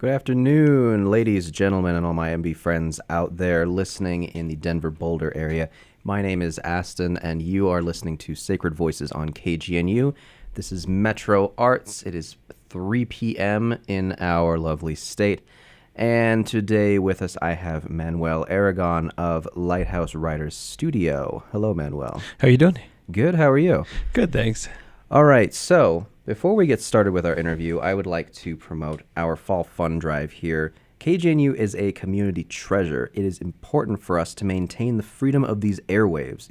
Good afternoon, ladies, gentlemen, and all my MB friends out there listening in the Denver Boulder area. My name is Astin, and you are listening to Sacred Voices on KGNU. This is Metro Arts. It is 3 p.m. in our lovely state. And today with us, I have Manuel Aragon of Lighthouse Writers Studio. Hello, Manuel. How you doing? Good. How are you? Good, thanks. All right, so before we get started with our interview, I would like to promote our Fall Fun Drive here. KGNU is a community treasure. It is important for us to maintain the freedom of these airwaves.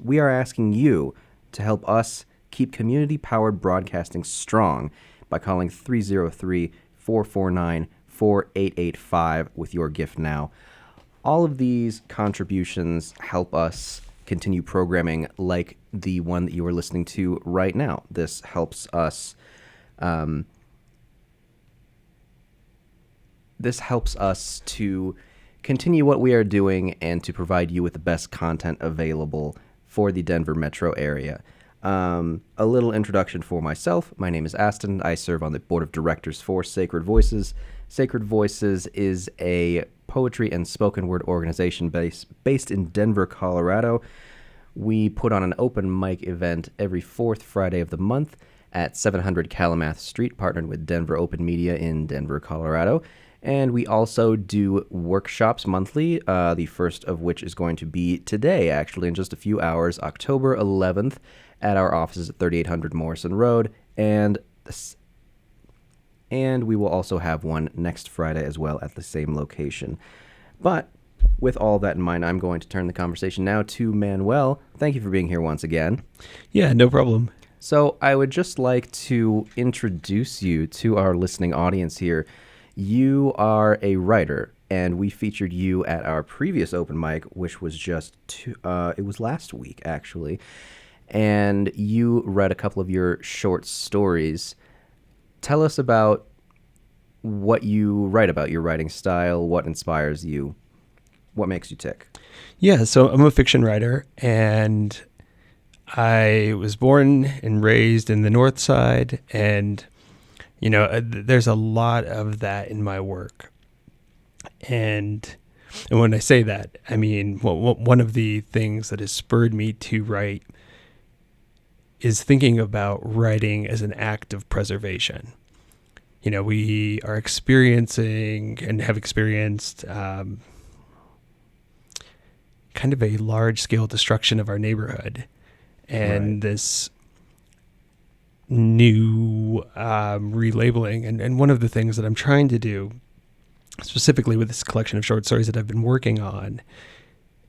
We are asking you to help us keep community-powered broadcasting strong by calling 303-449-4885 with your gift now. All of these contributions help us continue programming like the one that you are listening to right now. This helps us to continue what we are doing and to provide you with the best content available for the Denver metro area. A little introduction for myself. My name is Astin. I serve on the board of directors for Sacred Voices. Sacred Voices is a poetry and spoken word organization based in Denver, Colorado. We put on an open mic event every fourth Friday of the month at 700 Calumet Street, partnered with Denver Open Media in Denver, Colorado. And we also do workshops monthly, the first of which is going to be today, actually, in just a few hours, October 11th, at our offices at 3800 Morrison Road. And we will also have one next Friday as well at the same location. But with all that in mind, I'm going to turn the conversation now to Manuel. Thank you for being here once again. Yeah, no problem. So I would just like to introduce you to our listening audience here. You are a writer, and we featured you at our previous open mic, which was it was last week, actually. And you read a couple of your short stories. Tell us about what you write about, your writing style, what inspires you, what makes you tick. Yeah, so I'm a fiction writer, and I was born and raised in the North Side, and, there's a lot of that in my work. And when I say that, I mean, one of the things that has spurred me to write is thinking about writing as an act of preservation. We are experiencing and have experienced kind of a large-scale destruction of our neighborhood. And this new relabeling. And one of the things that I'm trying to do, specifically with this collection of short stories that I've been working on,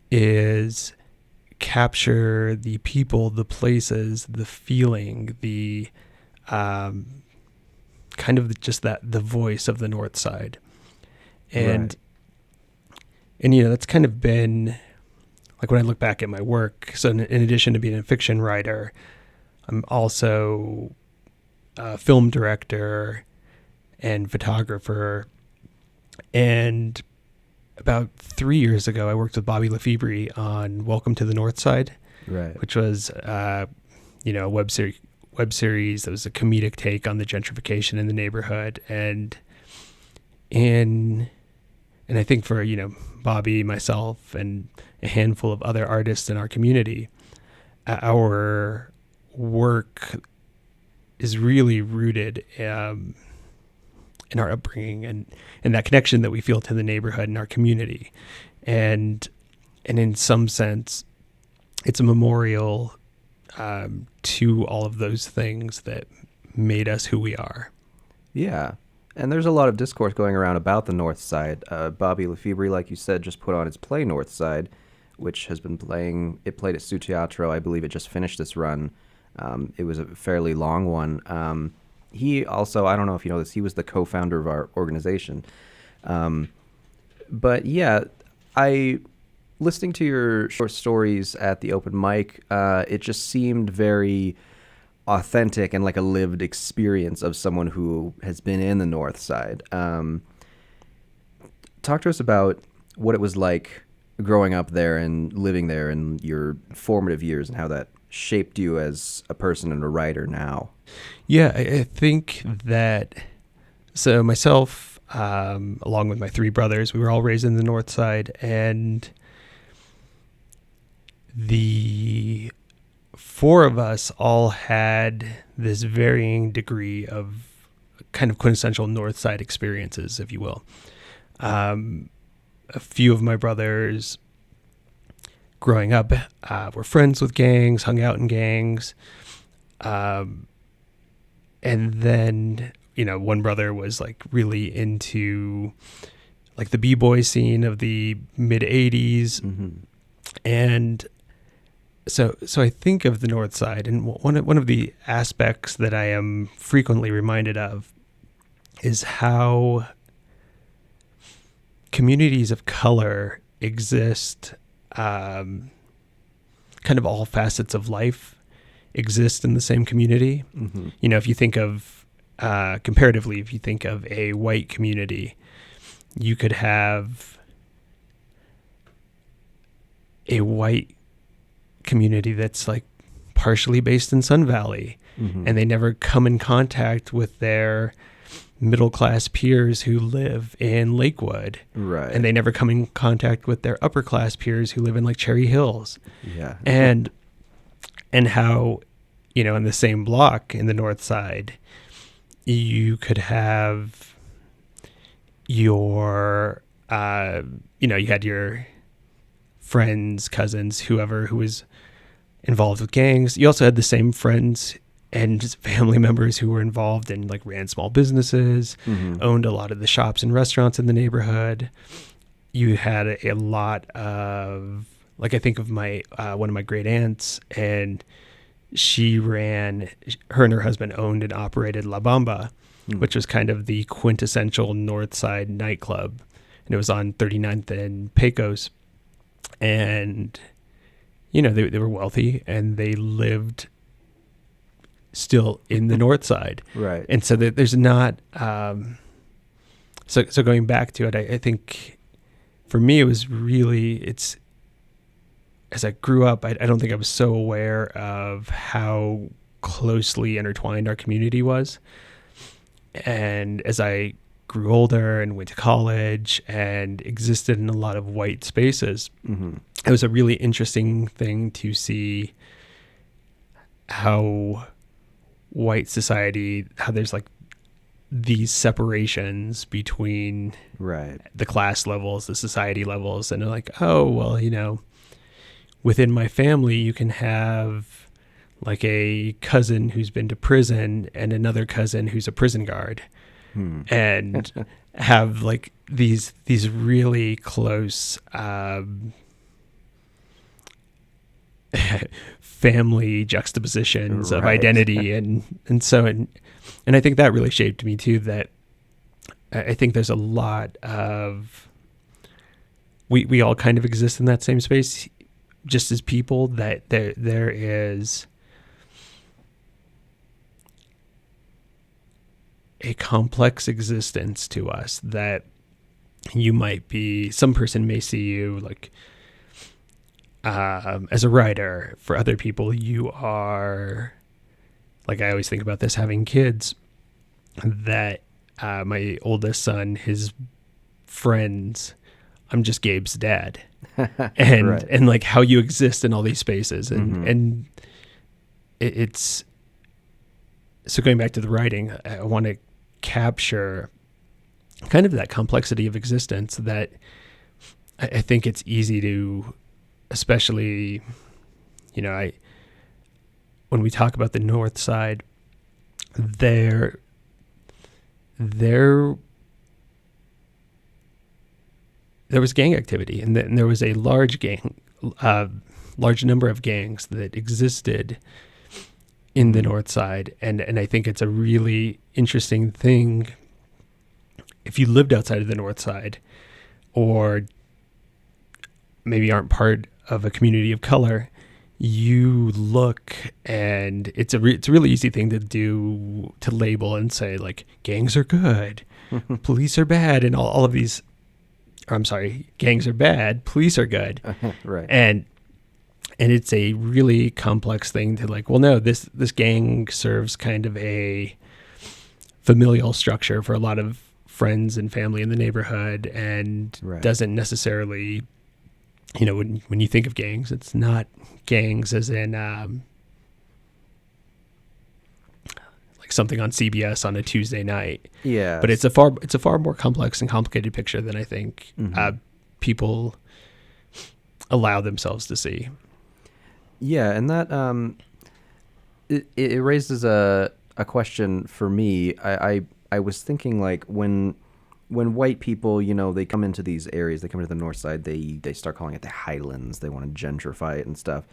is capture the people, the places, the feeling, the kind of just the voice of the North Side. And that's kind of been like when I look back at my work. So in addition to being a fiction writer, I'm also a film director and photographer. And about 3 years ago, I worked with Bobby Lefebvre on Welcome to the North Side, which was a web series that was a comedic take on the gentrification in the neighborhood. And I think for, Bobby, myself, and a handful of other artists in our community, our work is really rooted in our upbringing and that connection that we feel to the neighborhood and our community. And in some sense, it's a memorial to all of those things that made us who we are. Yeah. And there's a lot of discourse going around about the North Side. Bobby Lefebvre, like you said, just put on his play North Side, which has been playing. It played at Su Teatro. I believe it just finished this run. It was a fairly long one. He also, I don't know if you know this, he was the co-founder of our organization. But yeah, listening to your short stories at the open mic, it just seemed very authentic and like a lived experience of someone who has been in the North Side. Talk to us about what it was like growing up there and living there in your formative years and how that shaped you as a person and a writer now. Yeah, I think that, so myself, along with my 3 brothers. We were all raised in the North Side, and the 4 of us all had this varying degree of kind of quintessential North Side experiences, if you will. A few of my brothers growing up were friends with gangs, hung out in gangs. And then, one brother was like really into like the B-boy scene of the mid 80s. Mm-hmm. And so I think of the North Side, and one of the aspects that I am frequently reminded of is how communities of color exist, kind of all facets of life exist in the same community. Mm-hmm. If you think of, comparatively, if you think of a white community, you could have a white community that's like partially based in Sun Valley, mm-hmm. and they never come in contact with their middle-class peers who live in Lakewood. Right. And they never come in contact with their upper-class peers who live in like Cherry Hills. Yeah. And how, in the same block in the North Side, you could have your, you had your friends, cousins, whoever who was involved with gangs. You also had the same friends and just family members who were involved and like ran small businesses, mm-hmm. owned a lot of the shops and restaurants in the neighborhood. You had a lot of, like, I think of my one of my great aunts, and her and her husband owned and operated La Bamba, which was kind of the quintessential North Side nightclub. And it was on 39th and Pecos. And, they were wealthy, and they lived still in the North Side. Right. And so there's not, so going back to it, I think for me, it was really, as I grew up, I don't think I was so aware of how closely intertwined our community was. And as I grew older and went to college and existed in a lot of white spaces, mm-hmm. it was a really interesting thing to see how white society, how there's like these separations between right. the class levels, the society levels, and they're like, oh, well, within my family, you can have like a cousin who's been to prison and another cousin who's a prison guard, and have like these really close family juxtapositions of identity, and I think that really shaped me too. That I think there's a lot of we all kind of exist in that same space, just as people. That there is a complex existence to us that you might be. Some person may see you like. As a writer. For other people, you are, like, I always think about this, having kids, that my oldest son, his friends, I'm just Gabe's dad. And right. and like how you exist in all these spaces. And mm-hmm. and it's, so going back to the writing, I want to capture kind of that complexity of existence that I think it's easy to, especially, when we talk about the North Side, there was gang activity, and there was a large number of gangs that existed in the North Side, and I think it's a really interesting thing if you lived outside of the North Side, or maybe aren't part of a community of color. You look, and it's a really easy thing to do, to label and say like gangs are good, police are bad, and all of these. I'm sorry, gangs are bad, police are good, right? And it's a really complex thing to like. Well, no, this gang serves kind of a familial structure for a lot of friends and family in the neighborhood and doesn't necessarily, when you think of gangs, it's not gangs as in like something on CBS on a Tuesday night. Yeah. But it's a far more complex and complicated picture than I think people allow themselves to see. Yeah, and that it raises a question for me. I was thinking, like, when white people, they come into these areas, they come into the north side, they start calling it the Highlands. They want to gentrify it and stuff.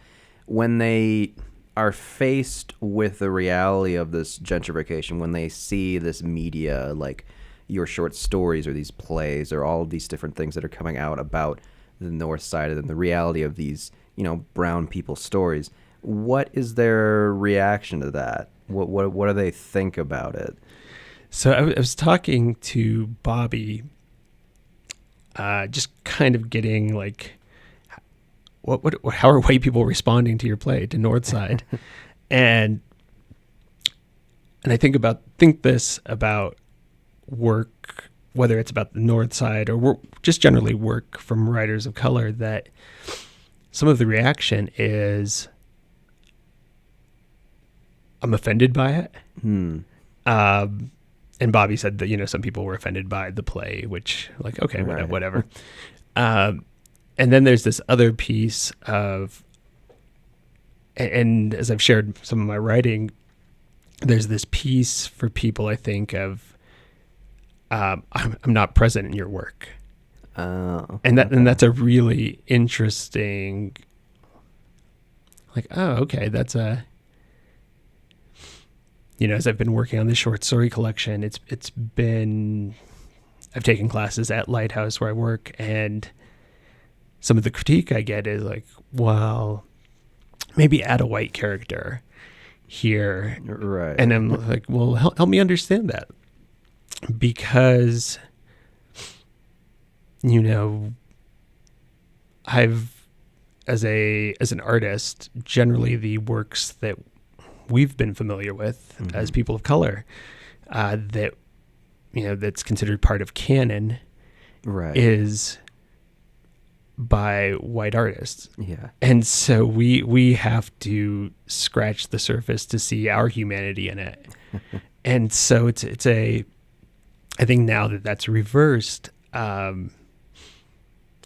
When they are faced with the reality of this gentrification, when they see this media, like your short stories or these plays or all of these different things that are coming out about the north side and the reality of these, brown people stories, what is their reaction to that? What do they think about it? So I was talking to Bobby, just kind of getting like, how are white people responding to your play, to Northside? and I think this about work, whether it's about the North Side or just generally work from writers of color, that some of the reaction is, I'm offended by it. And Bobby said that, some people were offended by the play, which, like, okay, whatever. And then there's this other piece of, and as I've shared some of my writing, there's this piece for people, I think, of, I'm not present in your work. And that's a really interesting, like, okay, that's a, as I've been working on this short story collection, I've taken classes at Lighthouse where I work, and some of the critique I get is like, well, maybe add a white character here. Right. And I'm like, well, help me understand that. Because, I've, as an artist, generally the works that we've been familiar with as people of color, that, that's considered part of canon, is by white artists. Yeah. And so we have to scratch the surface to see our humanity in it. And so I think now that that's reversed, I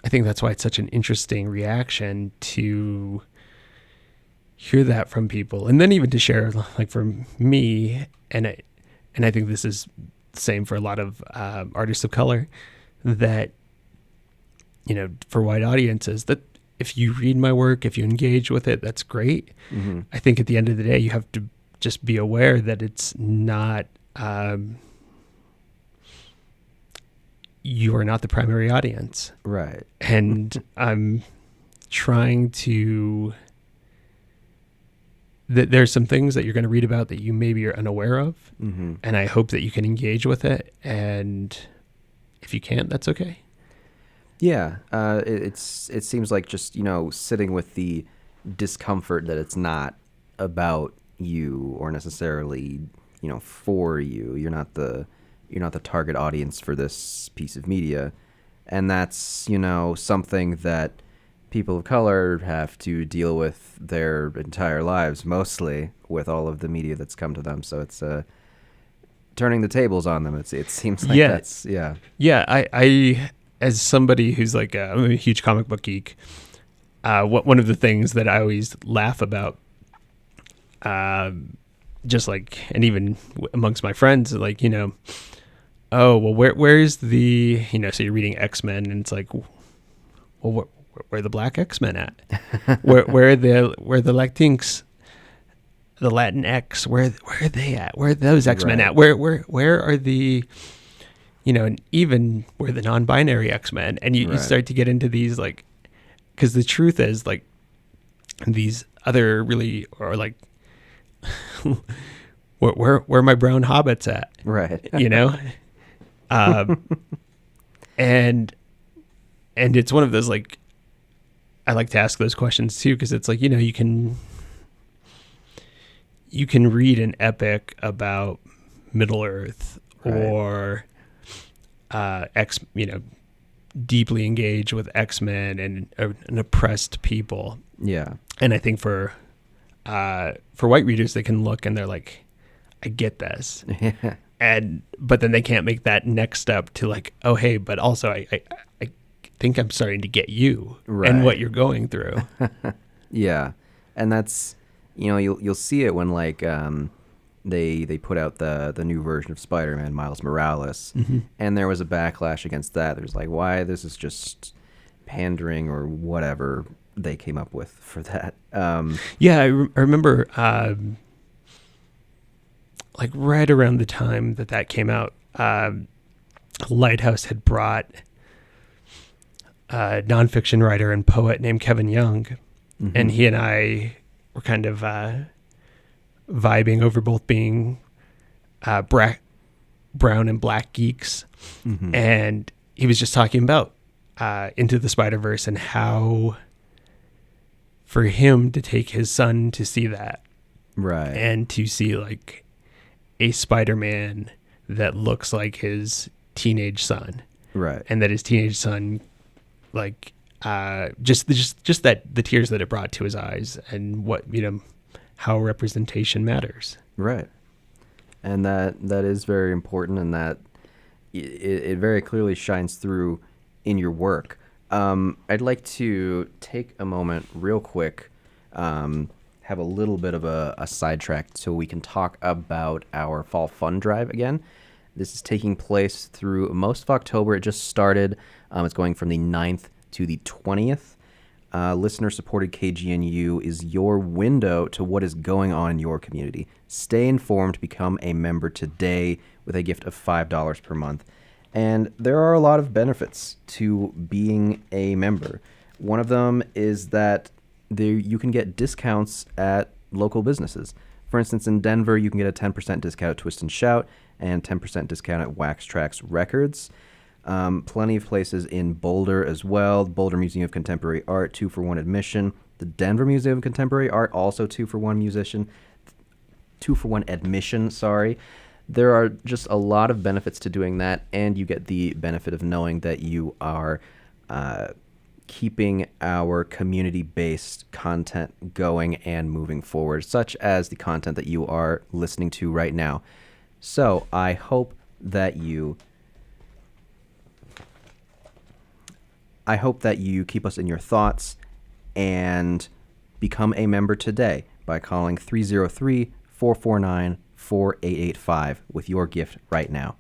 think that's why it's such an interesting reaction to hear that from people, and then even to share, like, for me, and I think this is the same for a lot of artists of color, that for white audiences, that if you read my work, if you engage with it, that's great. I think at the end of the day, you have to just be aware that it's not, you are not the primary audience, right? And I'm trying to. There's some things that you're going to read about that you maybe are unaware of, and I hope that you can engage with it. And if you can't, that's okay. Yeah, it seems like just sitting with the discomfort that it's not about you or necessarily for you. You're not the target audience for this piece of media, and that's something that people of color have to deal with their entire lives, mostly with all of the media that's come to them. So it's turning the tables on them. It seems like that's. I as somebody who's like I'm a huge comic book geek, one of the things that I always laugh about, just like, and even amongst my friends, like, oh, well, where's the, so you're reading X-Men, and it's like, well, where are the black X-Men at? where are the Latinx, the Latinx? Where are they at? Where are those X-Men at? Where are the, and even where are the non-binary X-Men? And you start to get into these, like, because the truth is, like, these other really, or like, where are my brown hobbits at? Right. And it's one of those, like, I like to ask those questions too, because it's like, you can read an epic about Middle Earth, or deeply engaged with X-Men and oppressed people. Yeah. And I think for white readers, they can look and they're like, I get this. But then they can't make that next step to like, oh, hey, but also I think I'm starting to get you and what you're going through. Yeah. And that's, you'll see it when like they put out the new version of Spider-Man, Miles Morales, and there was a backlash against that. There's like, why this is just pandering or whatever they came up with for that. Yeah, I remember like right around the time that came out, Lighthouse had brought a nonfiction writer and poet named Kevin Young, and he and I were kind of vibing over both being brown and black geeks, and he was just talking about Into the Spider-Verse and how for him to take his son to see that, right, and to see like a Spider-Man that looks like his teenage son, right, and that his teenage son, like, just that the tears that it brought to his eyes, and what how representation matters, right, and that is very important, and that it very clearly shines through in your work. I'd like to take a moment real quick, have a little bit of a sidetrack so we can talk about our Fall Fund Drive again. This is taking place through most of October. It just started. It's going from the 9th to the 20th. Listener-supported KGNU is your window to what is going on in your community. Stay informed. Become a member today with a gift of $5 per month. And there are a lot of benefits to being a member. One of them is that you can get discounts at local businesses. For instance, in Denver, you can get a 10% discount at Twist and Shout and 10% discount at Wax Trax Records. Plenty of places in Boulder as well. The Boulder Museum of Contemporary Art, 2-for-1 admission. The Denver Museum of Contemporary Art, also 2-for-1 admission, sorry. There are just a lot of benefits to doing that, and you get the benefit of knowing that you are keeping our community-based content going and moving forward, such as the content that you are listening to right now. So I hope that you keep us in your thoughts and become a member today by calling 303-449-4885 with your gift right now.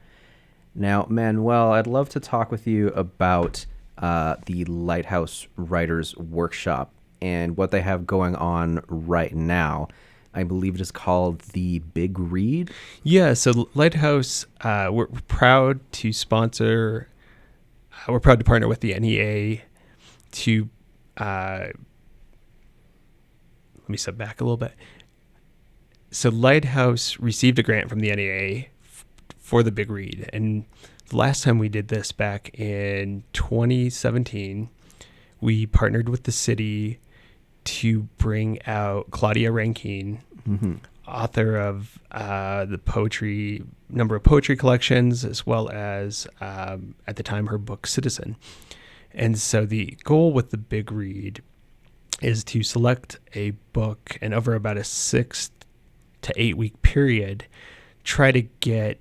Now, Manuel, I'd love to talk with you about the Lighthouse Writers Workshop and what they have going on right now. I believe it is called the Big Read. Yeah, so Lighthouse, we're proud to sponsor. We're proud to partner with the NEA to. Let me step back a little bit. So Lighthouse received a grant from the NEA for the Big Read, and the last time we did this back in 2017, we partnered with the city to bring out Claudia Rankine, author of the number of poetry collections, as well as at the time her book Citizen. And so the goal with the Big Read is to select a book and over about a 6 to 8 week period, try to get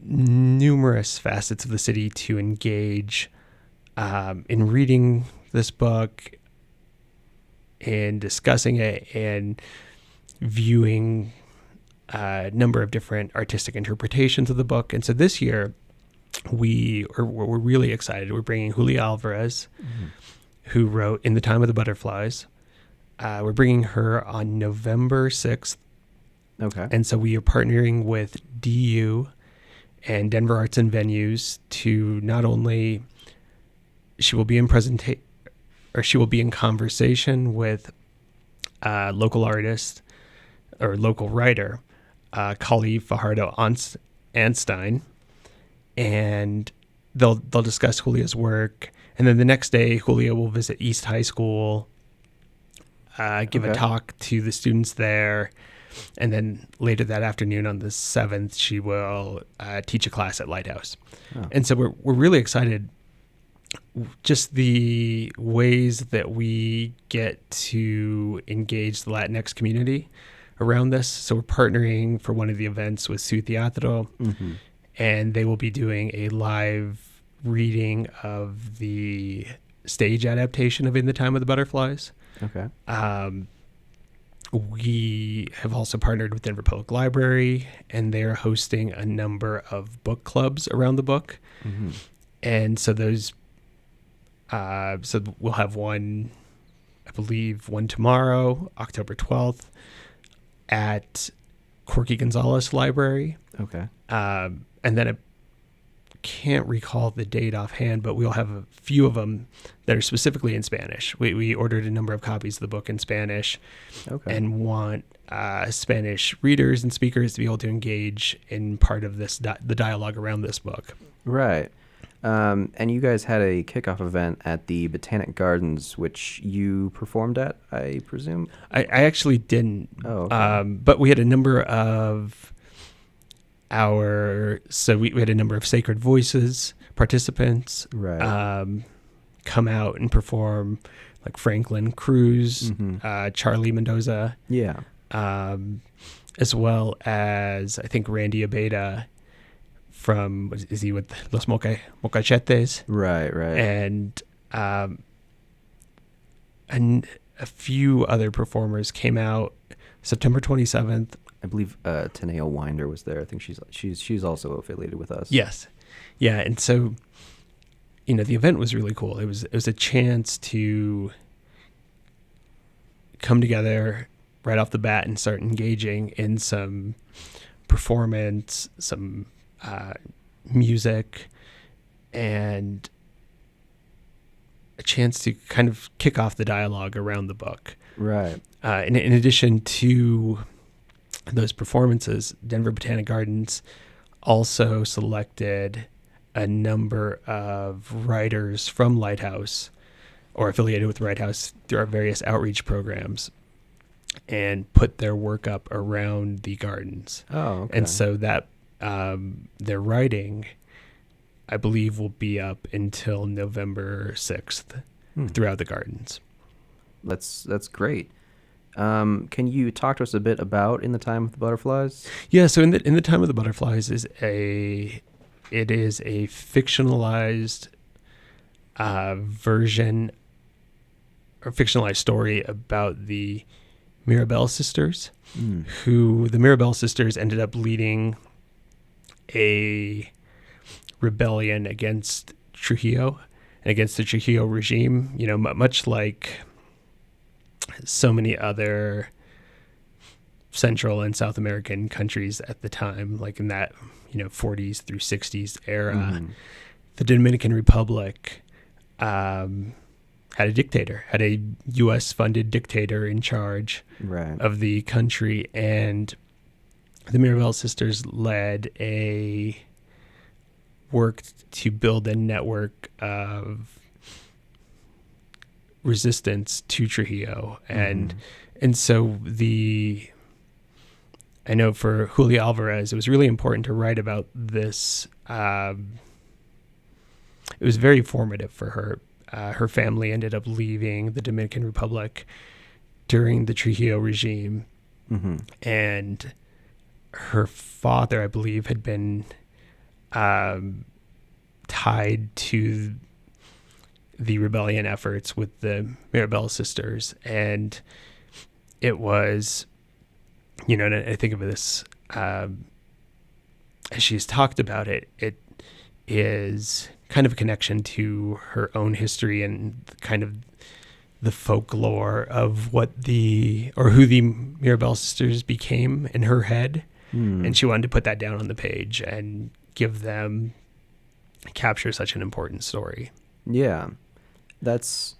numerous facets of the city to engage in reading this book and discussing it and viewing a number of different artistic interpretations of the book. And so this year we're really excited. We're bringing Julia Alvarez, who wrote In the Time of the Butterflies. We're bringing her on November 6th. Okay. And so we are partnering with DU and Denver Arts and Venues to not only she will be in conversation with local artist or local writer, Kali Fajardo Astin, and they'll discuss Julia's work. And then the next day, Julia will visit East High School, give a talk to the students there, And then later that afternoon on the 7th, she will teach a class at Lighthouse. Oh. And so we're really excited. Just the ways that we get to engage the Latinx community around this. So we're partnering for one of the events with Su Teatro, and they will be doing a live reading of the stage adaptation of In the Time of the Butterflies. Okay. We have also partnered with Denver Public Library, and they're hosting a number of book clubs around the book. And so those, so we'll have one, I believe, one tomorrow, October 12th, at Corky Gonzalez Library. Okay. And then I can't recall the date offhand, but we'll have a few of them that are specifically in Spanish. We ordered a number of copies of the book in Spanish, and want Spanish readers and speakers to be able to engage in part of this the dialogue around this book. Right. And you guys had a kickoff event at the Botanic Gardens, which you performed at, I presume? I actually didn't. Oh, okay. But we had a number of we had a number of Sacred Voices participants come out and perform, like Franklin Cruz, Charlie Mendoza, as well as I think Randy Abeda from, is he with Los Mocachetes? Right. And a few other performers came out September 27th. I believe Teneo Winder was there. I think she's also affiliated with us. Yes. Yeah. And so, the event was really cool. It was a chance to come together right off the bat and start engaging in some performance, some music, and a chance to kind of kick off the dialogue around the book. Right. In addition to those performances, Denver Botanic Gardens also selected a number of writers from Lighthouse or affiliated with Lighthouse through our various outreach programs and put their work up around the gardens. Oh, okay. And so that their writing, I believe, will be up until November 6th throughout the gardens. That's great. Can you talk to us a bit about In the Time of the Butterflies? Yeah, so In the Time of the Butterflies is a fictionalized version or fictionalized story about the Mirabelle sisters, who the Mirabelle sisters ended up leading a rebellion against Trujillo and against the Trujillo regime, much like so many other Central and South American countries at the time, like in that 40s through 60s era. The Dominican Republic had a dictator, had a U.S. funded dictator in charge of the country, and the Mirabelle sisters worked to build a network of resistance to Trujillo. And so I know for Julia Alvarez, it was really important to write about this. It was very formative for her. Her family ended up leaving the Dominican Republic during the Trujillo regime. And her father, I believe, had been tied to the rebellion efforts with the Mirabelle sisters. And it was, and I think of this, as she's talked about it, it is kind of a connection to her own history and kind of the folklore of who the Mirabelle sisters became in her head. And she wanted to put that down on the page and capture such an important story. Yeah, that's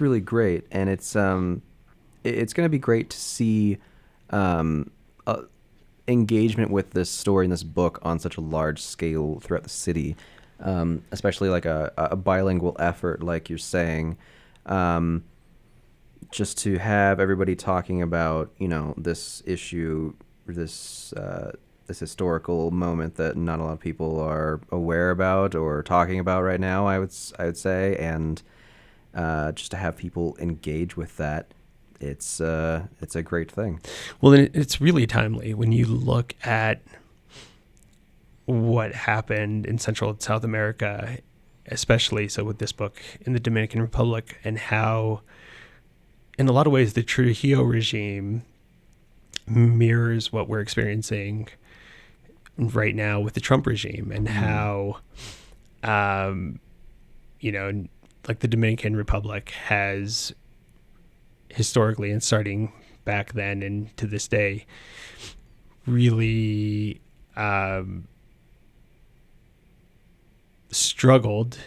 really great, and it's going to be great to see engagement with this story and this book on such a large scale throughout the city, especially like a bilingual effort, like you're saying, just to have everybody talking about, this issue, this historical moment that not a lot of people are aware about or talking about right now, I would say, and just to have people engage with that, it's a great thing. Well, and it's really timely when you look at what happened in Central and South America, especially so with this book in the Dominican Republic, and how, in a lot of ways, the Trujillo regime mirrors what we're experiencing right now with the Trump regime, and how, like the Dominican Republic has historically, and starting back then and to this day, really struggled.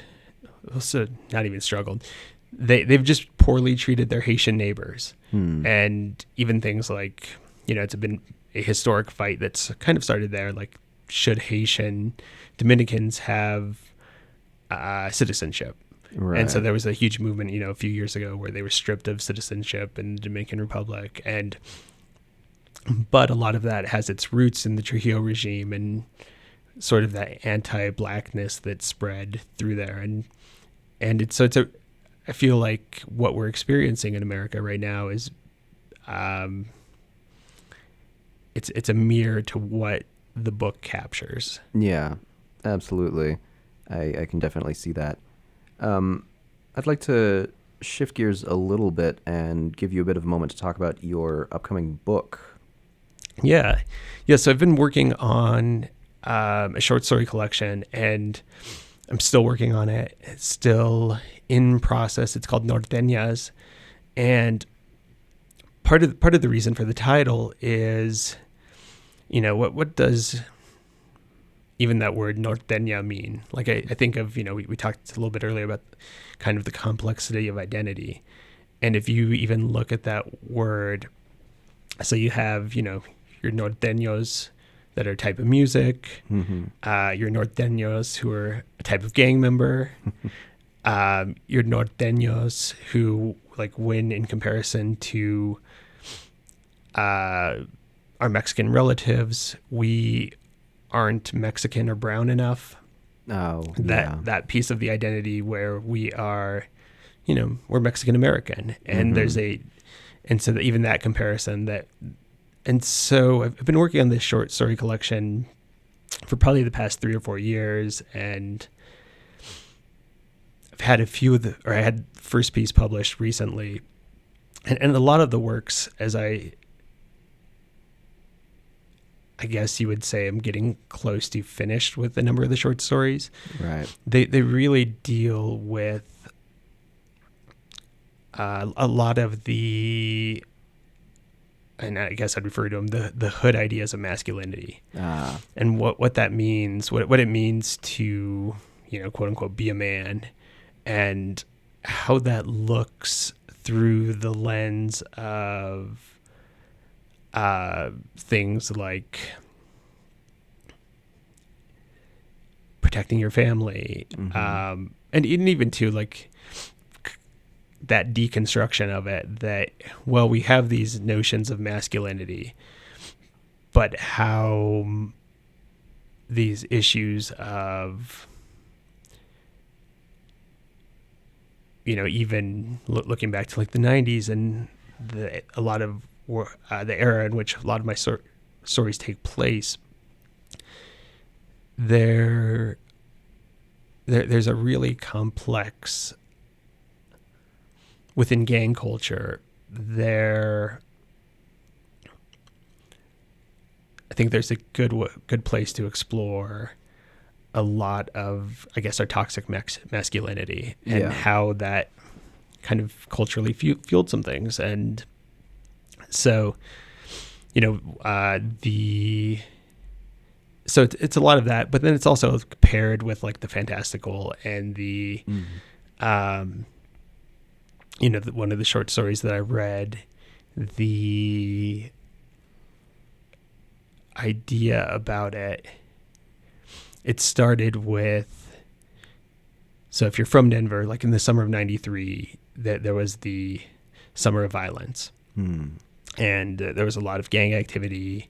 Also, not even struggled. They've just poorly treated their Haitian neighbors, and even things like, it's been a historic fight that's kind of started there. Like, should Haitian Dominicans have citizenship? Right. And so there was a huge movement, a few years ago where they were stripped of citizenship in the Dominican Republic. But a lot of that has its roots in the Trujillo regime and sort of that anti-blackness that spread through there. I feel like what we're experiencing in America right now is, it's a mirror to what the book captures. Yeah, absolutely. I can definitely see that. I'd like to shift gears a little bit and give you a bit of a moment to talk about your upcoming book. Yeah. So I've been working on a short story collection, and I'm still working on it. It's still in process. It's called Norteñas, and part of the reason for the title is, what does even that word norteña mean? Like, I think of, we talked a little bit earlier about kind of the complexity of identity. And if you even look at that word, so you have, your norteños that are a type of music, your norteños who are a type of gang member, your norteños who like win in comparison to our Mexican relatives. We aren't Mexican or brown enough. Oh, that piece of the identity where we are, we're Mexican American, and so even that comparison and so I've been working on this short story collection for probably the past 3 or 4 years, and I've had I had the first piece published recently, and a lot of the works, as I guess you would say, I'm getting close to finished with a number of the short stories. Right. They really deal with a lot of the, and I guess I'd refer to them, the hood ideas of masculinity, and what that means, what it means to, quote unquote, be a man, and how that looks through the lens of things like protecting your family, and even too, like, that deconstruction of it, that, well, we have these notions of masculinity, but how these issues of, even looking back to like the 90s and a lot of the era in which a lot of my stories take place, there's a really complex, within gang culture, I think there's a good place to explore a lot of, I guess, our toxic masculinity, and how that kind of culturally fueled some things. And so, so it's a lot of that, but then it's also paired with like the fantastical and the, one of the short stories that I read, the idea about it started with, so if you're from Denver, like in the summer of '93, that there was the summer of violence. Hmm. And there was a lot of gang activity.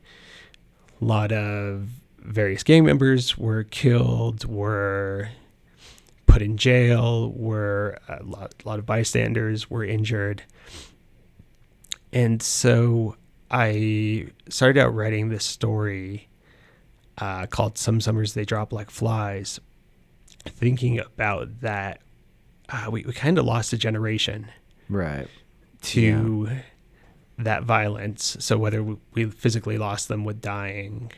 A lot of various gang members were killed, were put in jail, were a lot of bystanders were injured. And so I started out writing this story called Some Summers They Drop Like Flies, thinking about that. We kind of lost a generation Right. to that violence. So whether we physically lost them with dying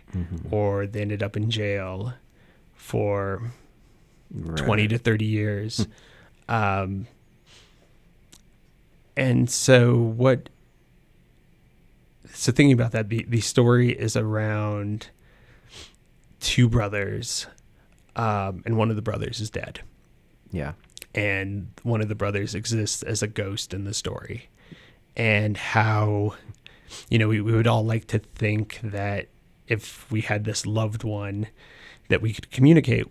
or they ended up in jail for 20 to 30 years. And so thinking about that, the story is around two brothers, and one of the brothers is dead. Yeah. And one of the brothers exists as a ghost in the story. And how, we would all like to think that if we had this loved one that we could communicate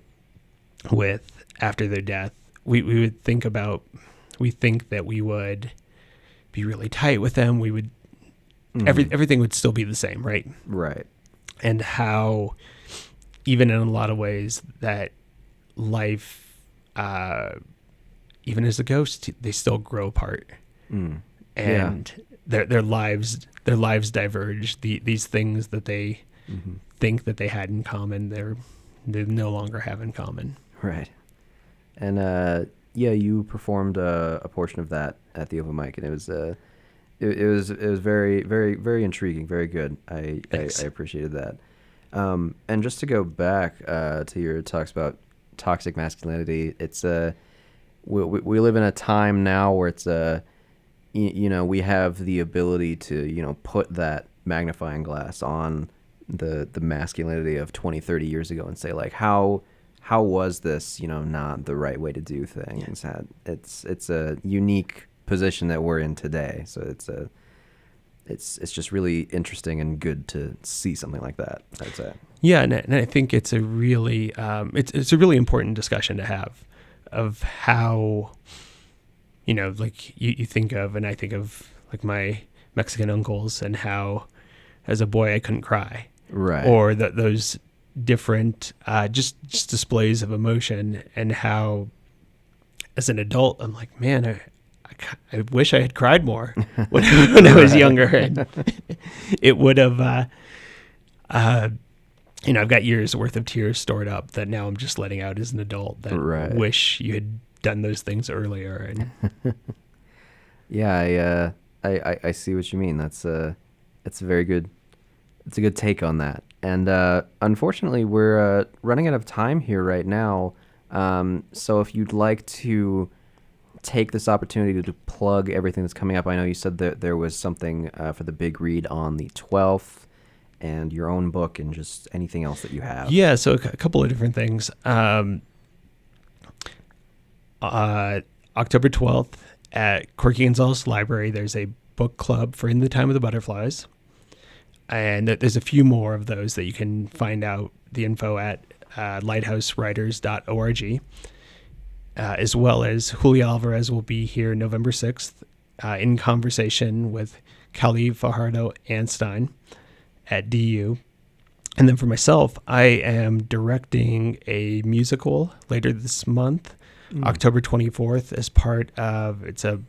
with after their death, we think that we would be really tight with them. We would, everything would still be the same, right? Right. And how, even in a lot of ways, that life, even as a ghost, they still grow apart. And their lives diverge. These things that they think that they had in common, they no longer have in common. Right. And you performed a portion of that at the open mic, and it was very, very, very intriguing, very good. I appreciated that. And just to go back to your talks about toxic masculinity, it's we live in a time now where it's we have the ability to, put that magnifying glass on the masculinity of 20, 30 years ago and say, like, how was this, not the right way to do things? Yeah. It's a unique position that we're in today. So it's just really interesting and good to see something like that, I'd say. Yeah. And I think it's a really, it's a really important discussion to have of how, like you think of, and I think of like my Mexican uncles and how as a boy I couldn't cry. Right. Or those different just displays of emotion, and how as an adult I'm like, man, I wish I had cried more when I was younger. And it would have, I've got years worth of tears stored up that now I'm just letting out as an adult that wish you had done those things earlier. And yeah, I see what you mean. It's a very good, it's a good take on that. And unfortunately, we're running out of time here right now. So if you'd like to take this opportunity to plug everything that's coming up, I know you said that there was something for the big read on the 12th, and your own book, and just anything else that you have. Yeah, so a couple of different things. October 12th at Corky Gonzalez Library, there's a book club for In the Time of the Butterflies. And there's a few more of those that you can find out the info at lighthousewriters.org. As well as Julio Alvarez will be here November 6th in conversation with Khalid Fajardo Astin at DU. And then for myself, I am directing a musical later this month, October 24th, as part of, it's a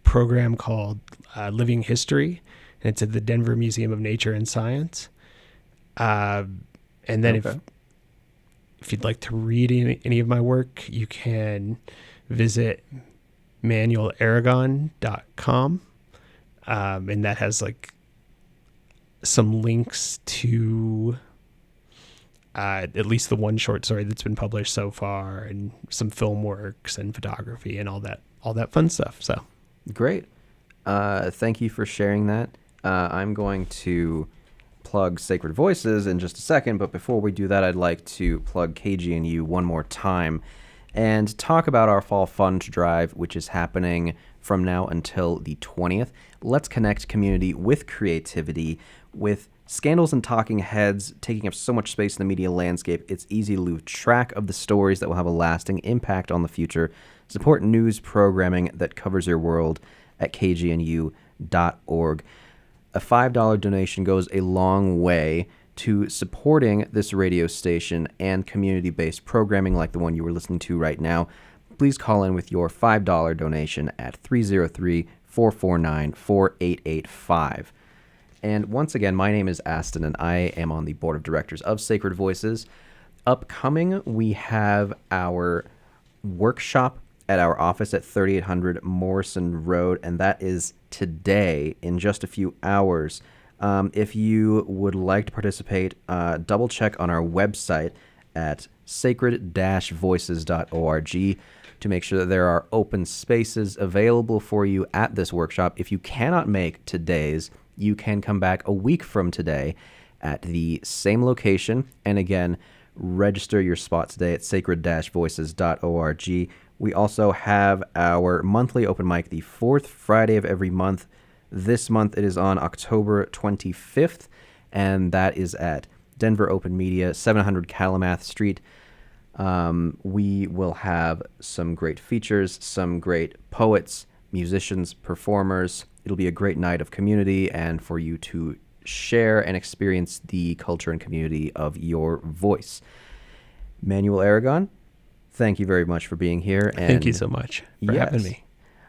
program called Living History, and it's at the Denver Museum of Nature and Science. And then if you'd like to read any of my work, you can visit manuelaragon.com. And that has like some links to at least the one short story that's been published so far, and some film works and photography and all that fun stuff. So great. Thank you for sharing that. I'm going to plug Sacred Voices in just a second, but before we do that, I'd like to plug KGNU one more time and talk about our Fall Fund Drive, which is happening from now until the 20th. Let's connect community with creativity. With scandals and talking heads taking up so much space in the media landscape, it's easy to lose track of the stories that will have a lasting impact on the future. Support news programming that covers your world at kgnu.org. A $5 donation goes a long way to supporting this radio station and community-based programming like the one you were listening to right now. Please call in with your $5 donation at 303-449-4885. And once again, my name is Astin, and I am on the board of directors of Sacred Voices. Upcoming, we have our workshop at our office at 3800 Morrison Road, and that is today in just a few hours. If you would like to participate, double check on our website at sacred-voices.org to make sure that there are open spaces available for you at this workshop. If you cannot make today's, you can come back a week from today at the same location. And again, register your spot today at sacred-voices.org. We also have our monthly open mic the fourth Friday of every month. This month it is on October 25th, and that is at Denver Open Media, 700 Kalamath Street. We will have some great features, some great poets, musicians, performers. It'll be a great night of community and for you to share and experience the culture and community of your voice. Manuel Aragon, thank you very much for being here. And thank you so much for having me.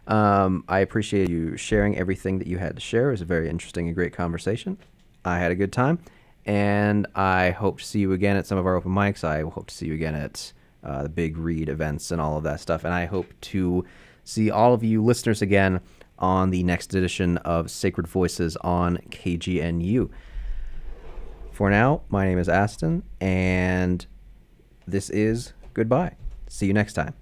I appreciate you sharing everything that you had to share. It was a very interesting and great conversation. I had a good time, and I hope to see you again at some of our open mics. I hope to see you again at the big read events and all of that stuff, and I hope to see all of you listeners again on the next edition of Sacred Voices on KGNU. For now, my name is Astin, and this is goodbye. See you next time.